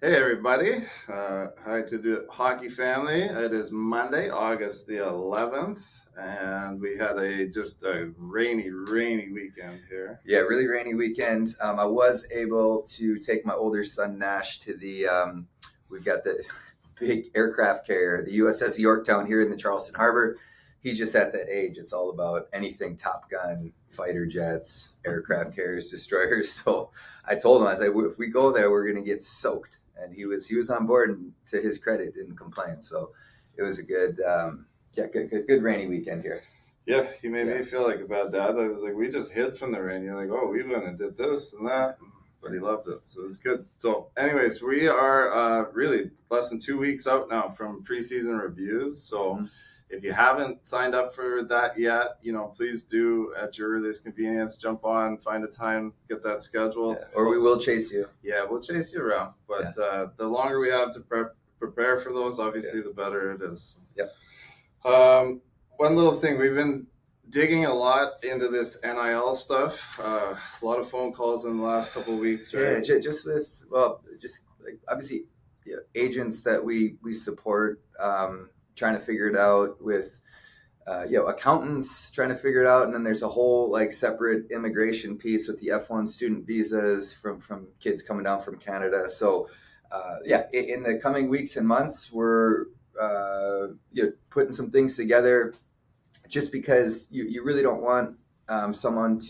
Hey everybody, hi to the hockey family. It is Monday, August the 11th, and we had just a rainy weekend here. Yeah, really rainy weekend. I was able to take my older son Nash to we've got the big aircraft carrier, the USS Yorktown here in the Charleston Harbor. He's just at that age. It's all about anything Top Gun, fighter jets, aircraft carriers, destroyers. So I told him, I said, if we go there, we're going to get soaked. And he was on board, and to his credit, didn't complain. So it was a good rainy weekend here. Yeah, he made me feel like a bad dad. I was like, we just hid from the rain. You're like, oh, we went and did this and that. But he loved it, so it was good. So, anyways, we are really less than 2 weeks out now from preseason reviews. So, if you haven't signed up for that yet, please do at your earliest convenience. Jump on, find a time, get that scheduled. Yeah, or we will chase you. Yeah, we'll chase you around. But the longer we have to prepare for those, obviously, the better it is. Yep. One little thing, we've been digging a lot into this NIL stuff. A lot of phone calls in the last couple of weeks, right? Yeah, just like obviously agents that we support, trying to figure it out with accountants trying to figure it out, and then there's a whole like separate immigration piece with the F1 student visas from kids coming down from Canada. So in the coming weeks and months, we're putting some things together, just because you really don't want someone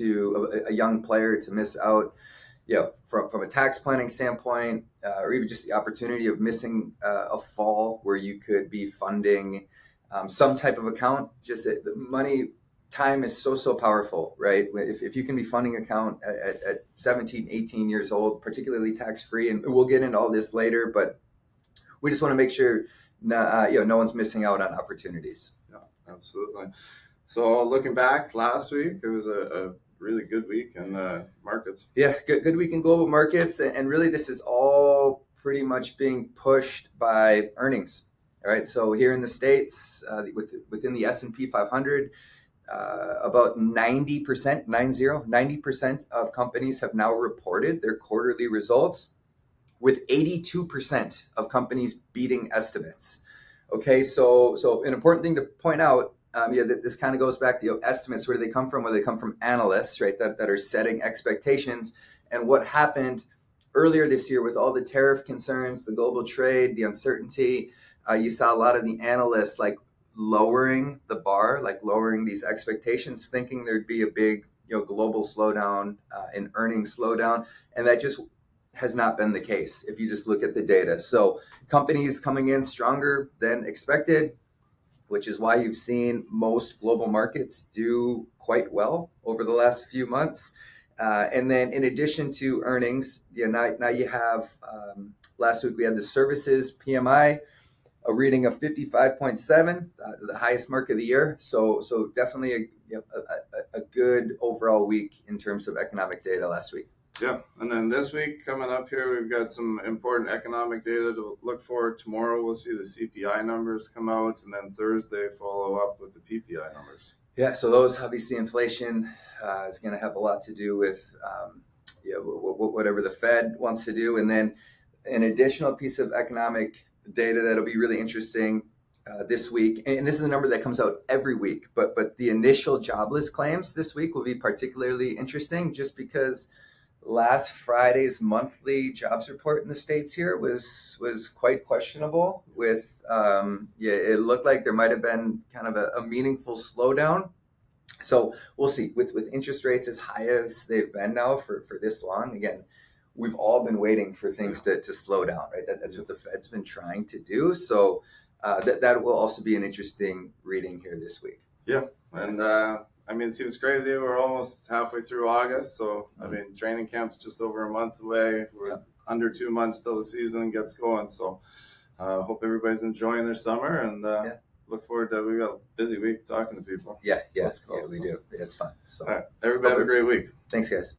a young player to miss out, from a tax planning standpoint, or even just the opportunity of missing a fall where you could be funding some type of account. Just the money, time is so powerful, right? If you can be funding account at 17, 18 years old, particularly tax-free, and we'll get into all this later, but we just want to make sure no one's missing out on opportunities. Yeah, absolutely. So looking back last week, it was a really good week in markets. Yeah, good week in global markets, and really this is all pretty much being pushed by earnings. All right, so here in the States, within the S&P 500, about 90% of companies have now reported their quarterly results, with 82% of companies beating estimates. Okay, so an important thing to point out, that this kind of goes back to estimates. Where do they come from? Well, they come from analysts, right, that are setting expectations. And what happened earlier this year with all the tariff concerns, the global trade, the uncertainty, you saw a lot of the analysts like lowering the bar, like lowering these expectations, thinking there'd be a big global slowdown, an earnings slowdown, and that just has not been the case if you just look at the data. So companies coming in stronger than expected, which is why you've seen most global markets do quite well over the last few months. And then in addition to earnings, now you have, last week we had the services PMI, a reading of 55.7, the highest mark of the year. So definitely a good overall week in terms of economic data last week. Yeah, and then this week coming up here, we've got some important economic data to look for. Tomorrow we'll see the CPI numbers come out, and then Thursday follow up with the PPI numbers. Yeah, so those, obviously inflation is going to have a lot to do with whatever the Fed wants to do. And then an additional piece of economic data that'll be really interesting this week, and this is a number that comes out every week, but the initial jobless claims this week will be particularly interesting, just because last Friday's monthly jobs report in the States here was quite questionable. With it looked like there might have been kind of a meaningful slowdown. So we'll see. With interest rates as high as they've been now for this long, again, we've all been waiting for things to slow down, right? That's what the Fed's been trying to do. So that will also be an interesting reading here this week. Yeah, and it seems crazy. We're almost halfway through August, so training camp's just over a month away. We're under 2 months till the season gets going. So hope everybody's enjoying their summer, and look forward to. We got a busy week talking to people. Yeah, we do. It's fun. So all right, everybody have a great week. Thanks, guys.